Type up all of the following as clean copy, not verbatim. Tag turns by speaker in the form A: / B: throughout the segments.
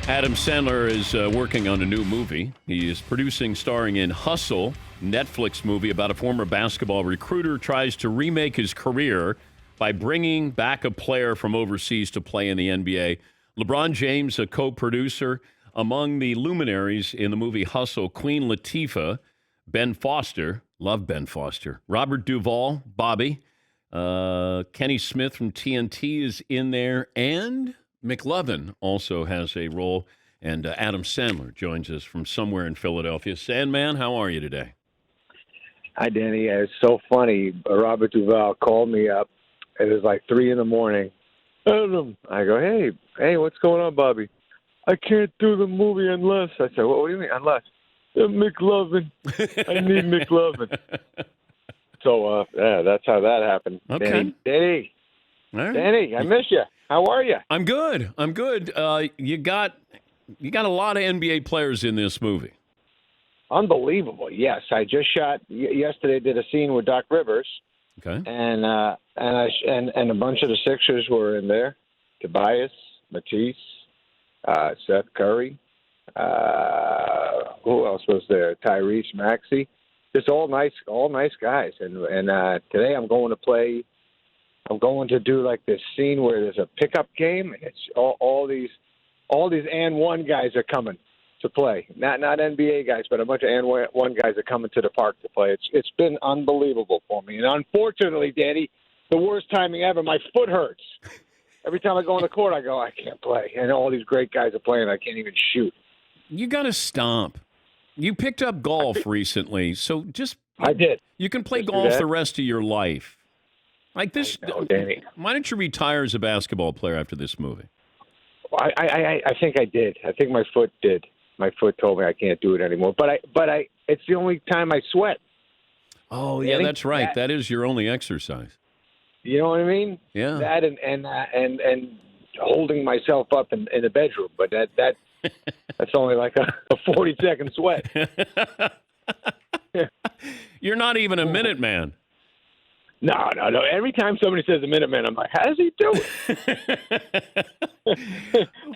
A: Adam Sandler is working on a new movie. He is producing, starring in Hustle, Netflix movie about a former basketball recruiter tries to remake his career by bringing back a player from overseas to play in the NBA. LeBron James, a co-producer. Among the luminaries in the movie Hustle, Queen Latifah, Ben Foster, love Ben Foster, Robert Duvall, Bobby, Kenny Smith from TNT is in there, and McLovin also has a role, and Adam Sandler joins us from somewhere in Philadelphia. Sandman, how are you today?
B: Hi, Danny. It's so funny. Robert Duvall called me up. It was like 3 in the morning. Adam, I go, hey, what's going on, Bobby? I can't do the movie unless. I said, what do you mean, unless? McLovin. I need McLovin. So, that's how that happened.
A: Okay.
B: Danny,
A: All right.
B: Danny, I miss you. How are you?
A: I'm good. You got a lot of NBA players in this movie.
B: Unbelievable. Yes, I just shot yesterday. Did a scene with Doc Rivers.
A: Okay.
B: And a bunch of the Sixers were in there. Tobias, Matisse, Seth Curry. Who else was there? Tyrese Maxey. Just all nice guys. And today I'm going to do like this scene where there's a pickup game, and it's all these and one guys are coming to play. Not NBA guys, but a bunch of and one guys are coming to the park to play. It's been unbelievable for me. And unfortunately, Danny, the worst timing ever. My foot hurts. Every time I go on the court, I go, I can't play. And all these great guys are playing. I can't even shoot.
A: You got to stomp. You picked up golf recently, so
B: I did.
A: You can play golf the rest of your life. Like this,
B: Danny.
A: Why don't you retire as a basketball player after this movie?
B: I think I did. I think my foot did. My foot told me I can't do it anymore. But it's the only time I sweat.
A: Oh, yeah, that's right. That is your only exercise.
B: You know what I mean?
A: Yeah.
B: That and holding myself up in the bedroom, but that's only like a 40-second sweat.
A: You're not even a minute man.
B: No. Every time somebody says a minute man, I'm like, how does he do it?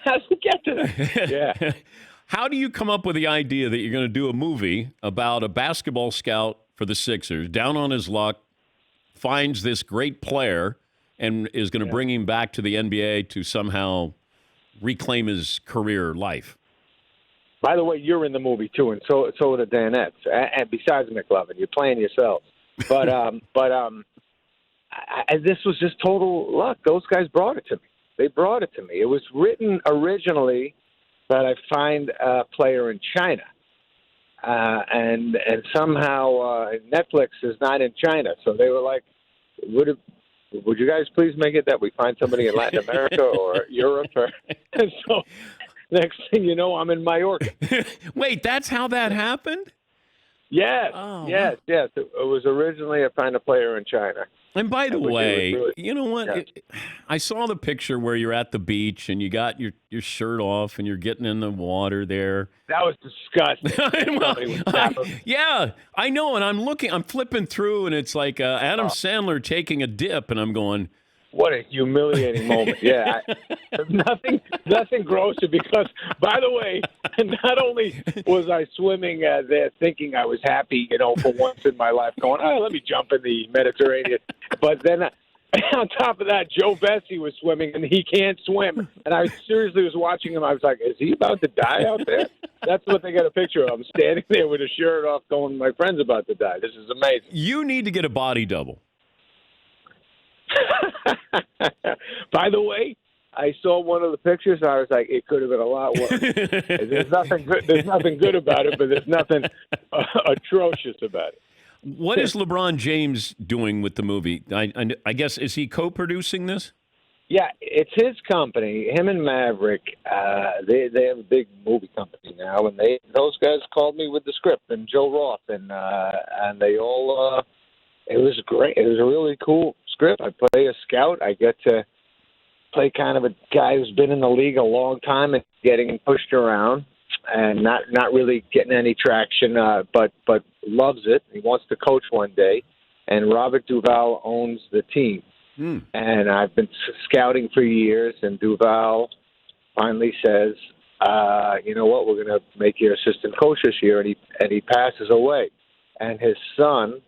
B: How does he get to that? Yeah.
A: How do you come up with the idea that you're going to do a movie about a basketball scout for the Sixers, down on his luck, finds this great player, and is going to bring him back to the NBA to somehow reclaim his career life?
B: By the way, you're in the movie too, and so are the Danettes. And besides McLovin, you're playing yourself. But this was just total luck. Those guys brought it to me. They brought it to me. It was written originally that I find a player in China, and somehow Netflix is not in China, so they were like, would you guys please make it that we find somebody in Latin America or Europe? And so next thing you know, I'm in Mallorca.
A: Wait, that's how that happened?
B: Yes,
A: oh,
B: yes. It was originally I find a player in China.
A: And by the way,
B: really,
A: you know what?
B: Yeah.
A: I saw the picture where you're at the beach and you got your shirt off and you're getting in the water there.
B: That was disgusting.
A: Yeah, I know. And I'm flipping through, and it's like Adam Sandler taking a dip, and I'm going,
B: what a humiliating moment. Yeah. Nothing grosser because, by the way, not only was I swimming there thinking I was happy, for once in my life, going, let me jump in the Mediterranean. But then on top of that, Joe Bessie was swimming, and he can't swim. And I seriously was watching him. I was like, is he about to die out there? That's what they got a picture of. I'm standing there with a shirt off going, my friend's about to die. This is amazing.
A: You need to get a body double.
B: By the way, I saw one of the pictures. I was like, it could have been a lot worse. There's nothing good. There's nothing good about it, but there's nothing atrocious about it.
A: What is LeBron James doing with the movie? I guess, is he co-producing this?
B: Yeah, it's his company. Him and Maverick. They have a big movie company now, and those guys called me with the script, and Joe Roth, and they all. It was great. It was a really cool script. I play a scout. I get to play kind of a guy who's been in the league a long time and getting pushed around and not really getting any traction, but loves it. He wants to coach one day. And Robert Duvall owns the team. And I've been scouting for years, and Duvall finally says, you know what, we're going to make you assistant coach this year, and he passes away, and his son,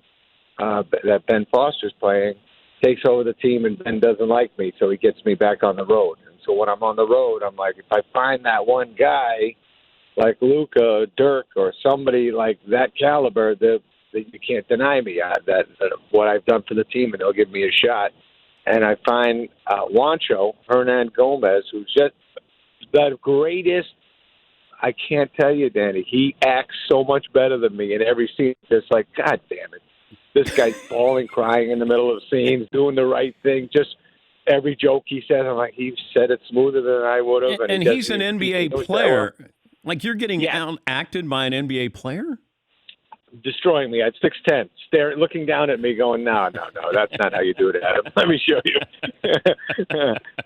B: that Ben Foster's playing, takes over the team, and Ben doesn't like me, so he gets me back on the road. And so when I'm on the road, I'm like, if I find that one guy like Luka, Dirk, or somebody like that caliber, that you can't deny me that what I've done for the team, and they'll give me a shot. And I find Juancho Hernan Gomez, who's just the greatest. I can't tell you, Danny. He acts so much better than me in every scene. It's like, God damn it. This guy's bawling, crying in the middle of scenes, doing the right thing. Just every joke he says, I'm like, he said it smoother than I would have.
A: And he's an NBA player. Like, you're getting acted by an NBA player?
B: Destroying me at 6'10", looking down at me, going, no, that's not how you do it, Adam. Let me show you.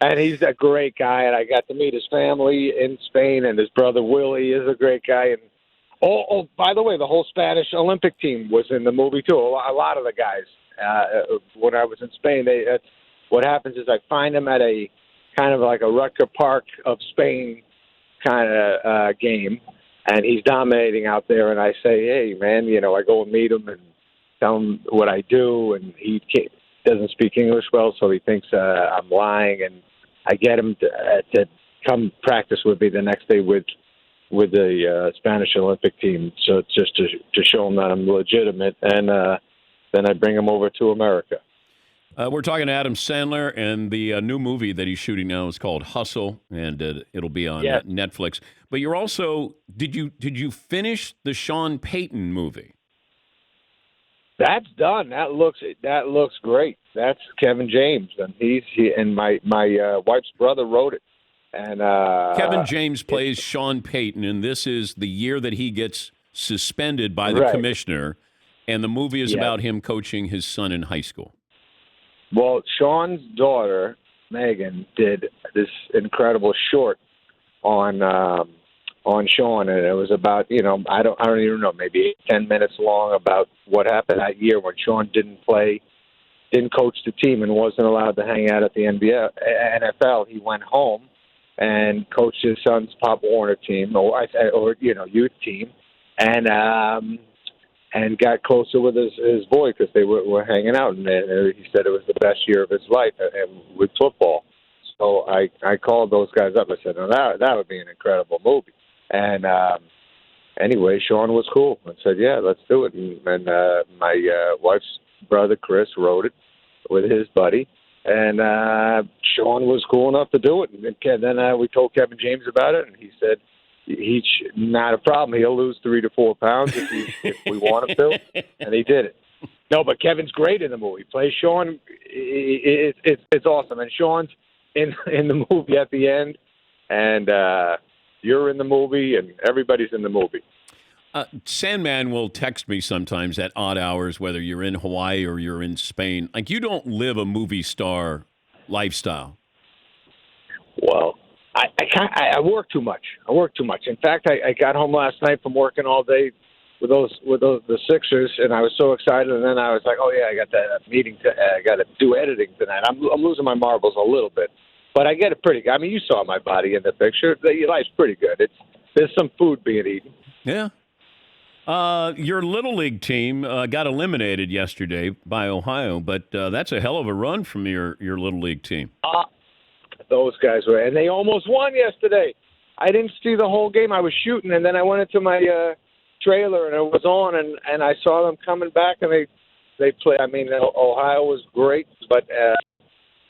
B: And he's a great guy, and I got to meet his family in Spain, and his brother Willie is a great guy. And by the way, the whole Spanish Olympic team was in the movie too. A lot of the guys. When I was in Spain, what happens is I find them at a kind of like a Rutger Park of Spain kind of game, and he's dominating out there, and I say, hey, man, I go and meet him and tell him what I do, and he doesn't speak English well, so he thinks I'm lying, and I get him to come practice with me the next day with the Spanish Olympic team, so just to show him that I'm legitimate, and then I bring him over to America.
A: We're talking to Adam Sandler, and the new movie that he's shooting now is called Hustle, and it'll be on Netflix. But you're also did you finish the Sean Payton movie?
B: That's done. That looks great. That's Kevin James, and and my wife's brother wrote it. And
A: Kevin James plays Sean Payton, and this is the year that he gets suspended by the commissioner, and the movie is about him coaching his son in high school.
B: Well, Sean's daughter, Megan, did this incredible short on Sean, and it was about, I don't even know, maybe 10 minutes long, about what happened that year when Sean didn't coach the team and wasn't allowed to hang out at the NFL. He went home and coached his son's Pop Warner team, or youth team, and got closer with his boy because they were hanging out, and he said it was the best year of his life with football. So I called those guys up. I said, "No, that would be an incredible movie." And anyway, Sean was cool and said, "Yeah, let's do it." And my wife's brother Chris wrote it with his buddy, and Sean was cool enough to do it. And then we told Kevin James about it, and he said, he's not a problem. He'll lose 3 to 4 pounds if we want him to, and he did it. No, but Kevin's great in the movie. Plays Sean. It's awesome, and Sean's in the movie at the end, and you're in the movie, and everybody's in the movie.
A: Sandman will text me sometimes at odd hours, whether you're in Hawaii or you're in Spain. Like, you don't live a movie star lifestyle.
B: Well, I work too much. In fact, I got home last night from working all day with the Sixers, and I was so excited. And then I was like, oh yeah, I got that meeting. I got to do editing tonight. I'm losing my marbles a little bit, but I get it pretty good. I mean, you saw my body in the picture. Your life's pretty good. There's some food being eaten.
A: Yeah. Your Little League team got eliminated yesterday by Ohio, but that's a hell of a run from your Little League team.
B: Those guys were, and they almost won yesterday. I didn't see the whole game. I was shooting, and then I went into my trailer, and it was on, and I saw them coming back, and they play. I mean, Ohio was great, but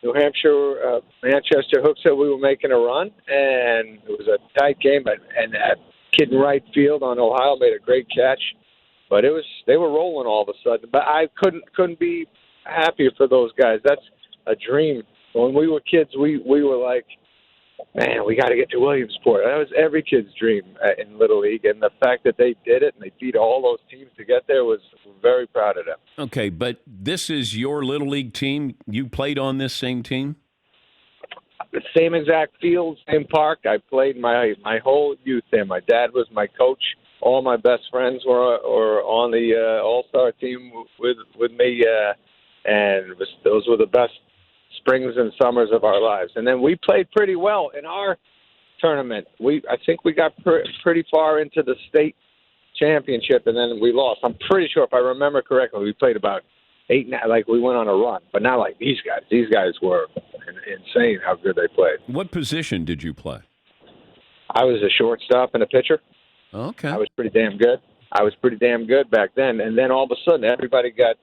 B: New Hampshire, Manchester Hook said we were making a run, and it was a tight game. And that kid in right field on Ohio made a great catch, but they were rolling all of a sudden. But I couldn't be happier for those guys. That's a dream. When we were kids, we were like, man, we got to get to Williamsport. That was every kid's dream in Little League, and the fact that they did it and they beat all those teams to get there we're very proud of them.
A: Okay, but this is your Little League team. You played on this same team?
B: The same exact field, same park. I played my whole youth there. My dad was my coach. All my best friends were on the All-Star team with me, and those were the best springs and summers of our lives. And then we played pretty well in our tournament. I think we got pretty far into the state championship, and then we lost. I'm pretty sure, if I remember correctly, we played about 8. Like we went on a run, but not like these guys. These guys were insane how good they played.
A: What position did you play?
B: I was a shortstop and a pitcher.
A: Okay.
B: I was pretty damn good. Back then, and then all of a sudden, everybody got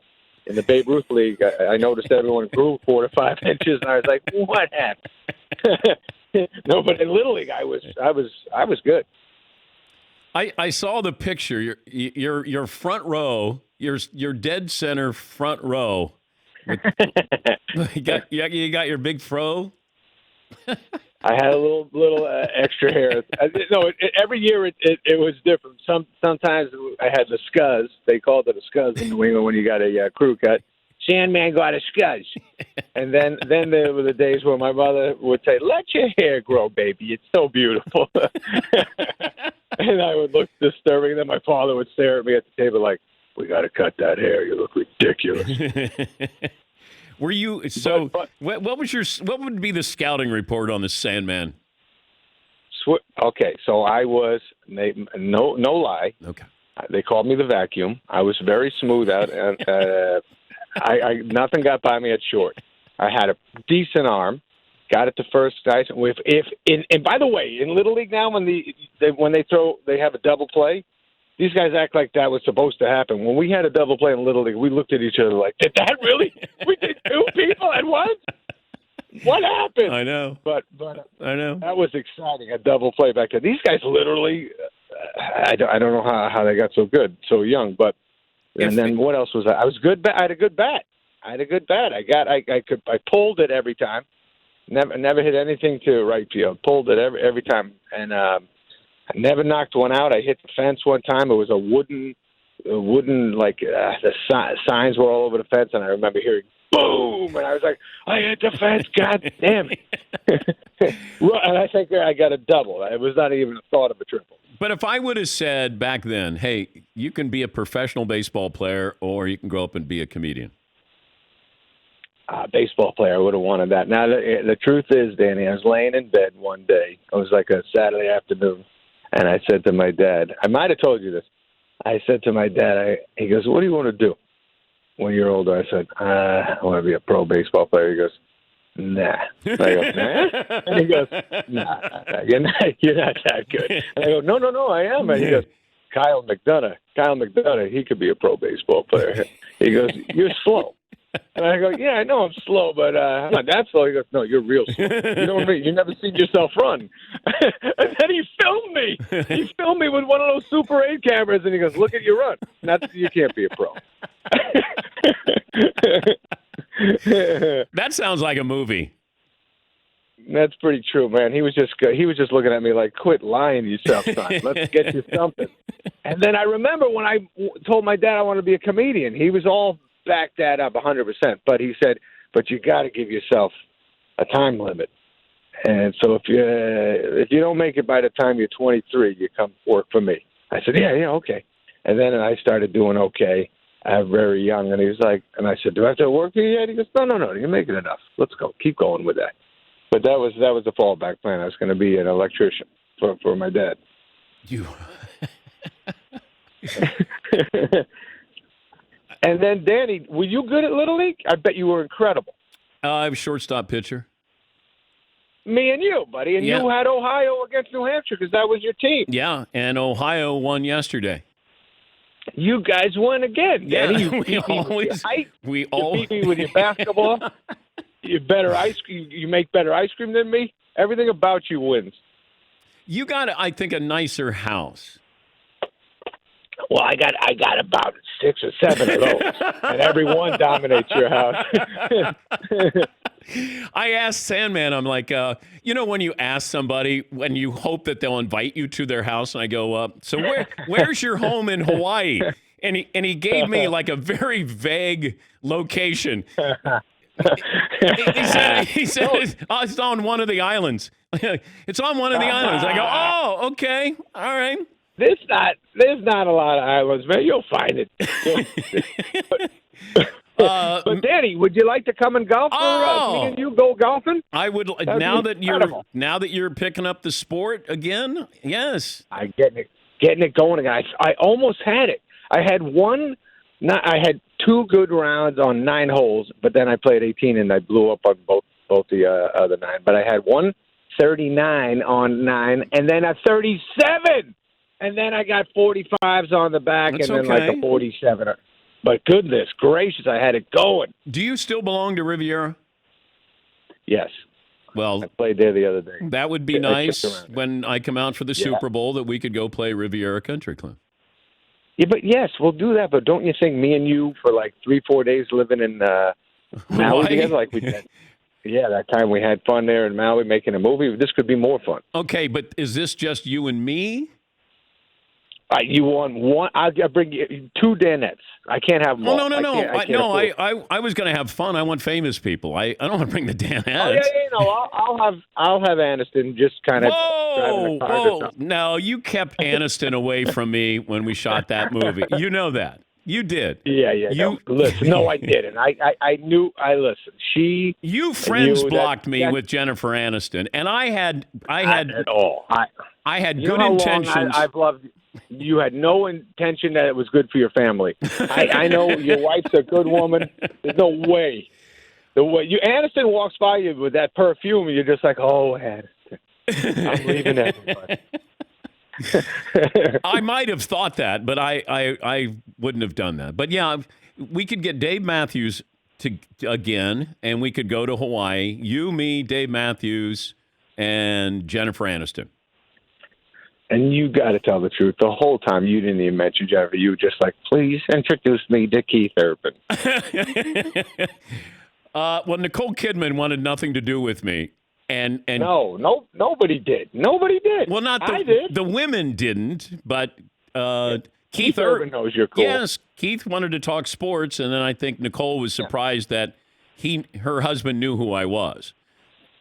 B: in the Babe Ruth League. I noticed everyone grew 4 to 5 inches, and I was like, "What happened?" No, but in Little League, I was good.
A: I saw the picture. Your front row. Your dead center front row. You got your big fro.
B: I had a little extra hair. Every year it was different. Sometimes I had the scuzz. They called it a scuzz in New England when you got a crew cut. Sandman got a scuzz. And then there were the days where my mother would say, "Let your hair grow, baby. It's so beautiful." And I would look disturbing. And then my father would stare at me at the table like, "We got to cut that hair. You look ridiculous."
A: Were you so? What would be the scouting report on the Sandman?
B: Okay, so I was no lie.
A: Okay,
B: they called me the vacuum. I was very smooth out, and I nothing got by me at short. I had a decent arm. Got it to first guys. And by the way, in Little League now, when they have a double play. These guys act like that was supposed to happen. When we had a double play in Little League, we looked at each other like, "Did that really? We did 2 people at once? What happened?"
A: I know.
B: But
A: I know.
B: That was exciting, a double play back then. These guys literally, I don't know how they got so good, so young. But and then what else was I was good. I had a good bat. I pulled it every time. Never hit anything to right field. Pulled it every time, and I never knocked one out. I hit the fence one time. It was a wooden like the signs were all over the fence, and I remember hearing boom, and I was like, "I hit the fence! God damn it!" And I think I got a double. It was not even a thought of a triple.
A: But if I would have said back then, "Hey, you can be a professional baseball player, or you can grow up and be a comedian,"
B: baseball player, I would have wanted that. Now the truth is, Danny, I was laying in bed one day. It was like a Saturday afternoon. And I said to my dad, I might have told you this. I said to my dad, he goes, "What do you want to do when you're older?" I said, "I want to be a pro baseball player." He goes, "Nah." I go, "Nah?" And he goes, "Nah, you're not that good." And I go, No, I am. And he goes, Kyle McDonough, he could be a pro baseball player." He goes, "You're slow." And I go, "Yeah, I know I'm slow, but I'm not that slow." He goes, "No, you're real slow. You know what I mean? You've never seen yourself run." And then he filmed me. He filmed me with one of those Super 8 cameras, and he goes, "Look at you run. You can't be a pro."
A: That sounds like a movie.
B: That's pretty true, man. He was just looking at me like, "Quit lying to yourself, son. Let's get you something." And then I remember when I told my dad I wanted to be a comedian, he was all back that up 100%. But he said, "But you got to give yourself a time limit. And so if you don't make it by the time you're 23, you come work for me." I said, yeah, okay. And then I started doing okay. Very young, and he was like, and I said, "Do I have to work for you yet?" He goes, No, you're making enough. Let's go. Keep going with that. But that was the fallback plan. I was going to be an electrician for my dad.
A: You.
B: And then, Danny, were you good at Little League? I bet you were incredible.
A: I'm a shortstop pitcher.
B: Me and you, buddy. And you had Ohio against New Hampshire because that was your team.
A: Yeah, and Ohio won yesterday.
B: You guys won again.
A: Yeah,
B: Danny. You
A: we
B: beat
A: always
B: beat me with your basketball. You make better ice cream than me. Everything about you wins.
A: You got, I think, a nicer house.
B: Well, I got about 6 or 7 of those, and every one dominates your house.
A: I asked Sandman, I'm like, when you ask somebody, when you hope that they'll invite you to their house, and I go, so where's your home in Hawaii? And he gave me like a very vague location. He said it's on one of the islands. It's on one of the islands. I go, oh, okay, all right.
B: There's not a lot of islands, man. You'll find it. But Danny, would you like to come and golf? Me and you go golfing?
A: I would. Now that you're picking up the sport again. Yes,
B: I getting it going, guys. I almost had it. I had I had 2 good rounds on 9 holes, but then I played 18 and I blew up on both the other 9. But I had 139 on 9, and then a 37, and then I got 45s on the back,
A: That's
B: and then
A: okay.
B: like a 47. But goodness gracious, I had it going.
A: Do you still belong to Riviera?
B: Yes.
A: Well,
B: I played there the other day.
A: That would be nice when I come out for the Super Bowl that we could go play Riviera Country Club.
B: Yeah, but yes, we'll do that. But don't you think me and you for like 3-4 days living in Maui together, like we did? Yeah, that time we had fun there in Maui making a movie. This could be more fun.
A: Okay, but is this just you and me?
B: You want one? I'll bring you 2 Danettes. I can't have them all.
A: No. I was going to have fun. I want famous people. I don't want to bring the Danettes.
B: I'll have Aniston just kind of driving a car or something.
A: No, you kept Aniston away from me when we shot that movie. You know that. You did.
B: Yeah. Listen, no, I didn't. I knew. She.
A: You friends blocked me with Jennifer Aniston, and I had
B: at all.
A: I had good intentions.
B: I've loved you. You had no intention that it was good for your family. I know your wife's a good woman. There's no way. The way Aniston walks by you with that perfume, you're just like, oh, Aniston, I'm leaving everybody.
A: I might have thought that, but I wouldn't have done that. But yeah, we could get Dave Matthews again, and we could go to Hawaii. You, me, Dave Matthews, and Jennifer Aniston.
B: And you got to tell the truth. The whole time you didn't even mention Jennifer. You were just like, please introduce me to Keith Urban.
A: Well, Nicole Kidman wanted nothing to do with me. And
B: no, nobody did. Nobody did.
A: Well,
B: I did.
A: The women didn't, but
B: Keith Urban knows you're cool.
A: Yes, Keith wanted to talk sports, and then I think Nicole was surprised that her husband knew who I was.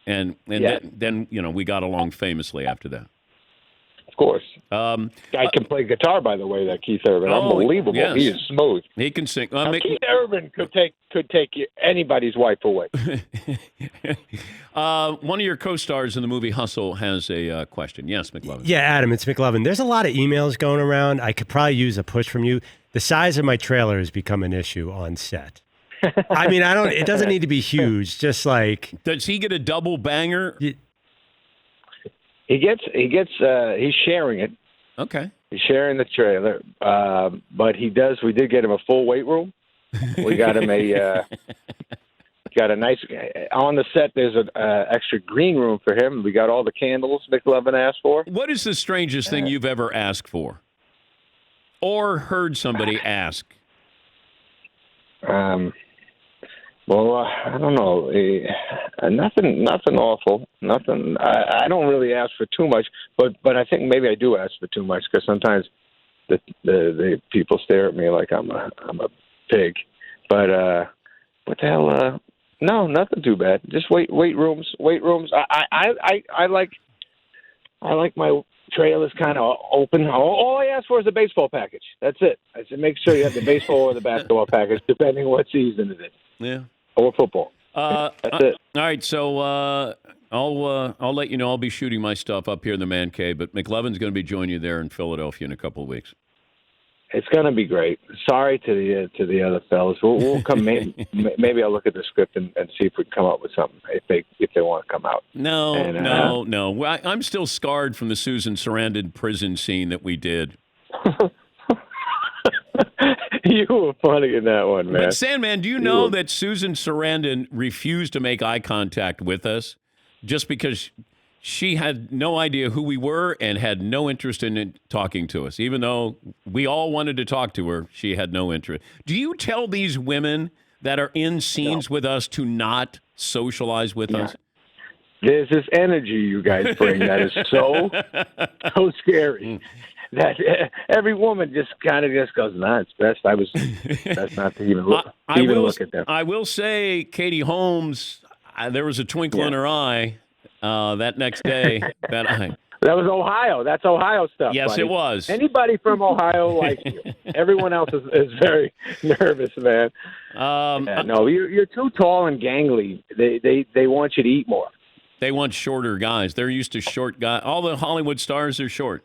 A: And then we got along famously after that.
B: Of course. Guy can play guitar, by the way, that Keith Urban. Unbelievable.
A: Yes.
B: He is smooth.
A: He can sing.
B: Keith Urban could take anybody's wife away.
A: One of your co-stars in the movie Hustle has a question. Yes, McLovin.
C: Yeah, Adam, it's McLovin. There's a lot of emails going around. I could probably use a push from you. The size of my trailer has become an issue on set. I mean, it doesn't need to be huge. Just like.
A: Does he get a double banger?
B: He's sharing it.
A: Okay.
B: He's sharing the trailer. But we did get him a full weight room. We got him got a nice, on the set there's an extra green room for him. We got all the candles McLovin asked for.
A: What is the strangest thing you've ever asked for? Or heard somebody ask?
B: Well, I don't know. Nothing awful. Nothing. I don't really ask for too much, but I think maybe I do ask for too much because sometimes the people stare at me like I'm a pig. But what the hell? No, nothing too bad. Just weight rooms. I like my trailers kind of open. All I ask for is a baseball package. That's it. I said make sure you have the baseball or the basketball package, depending on what season it is.
A: Yeah.
B: Or football. That's it.
A: All right, so I'll let you know. I'll be shooting my stuff up here in the man cave, but McLovin's going to be joining you there in Philadelphia in a couple of weeks.
B: It's going to be great. Sorry to the other fellas. We'll come. Maybe I'll look at the script and see if we can come up with something if they want to come out.
A: No. I'm still scarred from the Susan Sarandon prison scene that we did.
B: You were funny in that one, man.
A: But Sandman, do you know that Susan Sarandon refused to make eye contact with us just because she had no idea who we were and had no interest in talking to us? Even though we all wanted to talk to her, she had no interest. Do you tell these women that are in scenes with us to not socialize with us?
B: There's this energy you guys bring that is so scary. That every woman just kind of goes, nah, it's best not to even look at them.
A: I will say, Katie Holmes, there was a twinkle in her eye that next day.
B: That was Ohio. That's Ohio stuff.
A: Yes,
B: buddy.
A: it was.
B: Anybody from Ohio likes you. Everyone else is very nervous, man. No, you're too tall and gangly. They want you to eat more.
A: They want shorter guys. They're used to short guys. All the Hollywood stars are short.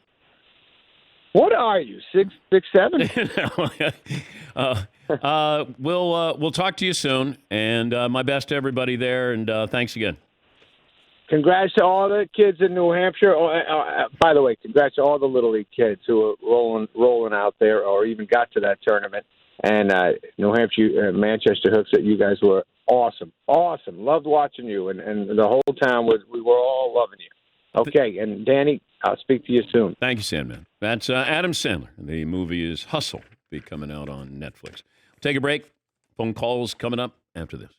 B: What are you, 6'7"?
A: We'll talk to you soon, and my best to everybody there, and thanks again.
B: Congrats to all the kids in New Hampshire. By the way, congrats to all the Little League kids who are rolling out there or even got to that tournament. And New Hampshire, Manchester Hooks, you guys were awesome. Loved watching you, and the whole time we were all loving you. Okay, and Danny, I'll speak to you soon.
A: Thank you, Sandman. That's Adam Sandler. The movie is Hustle, be coming out on Netflix. Take a break. Phone calls coming up after this.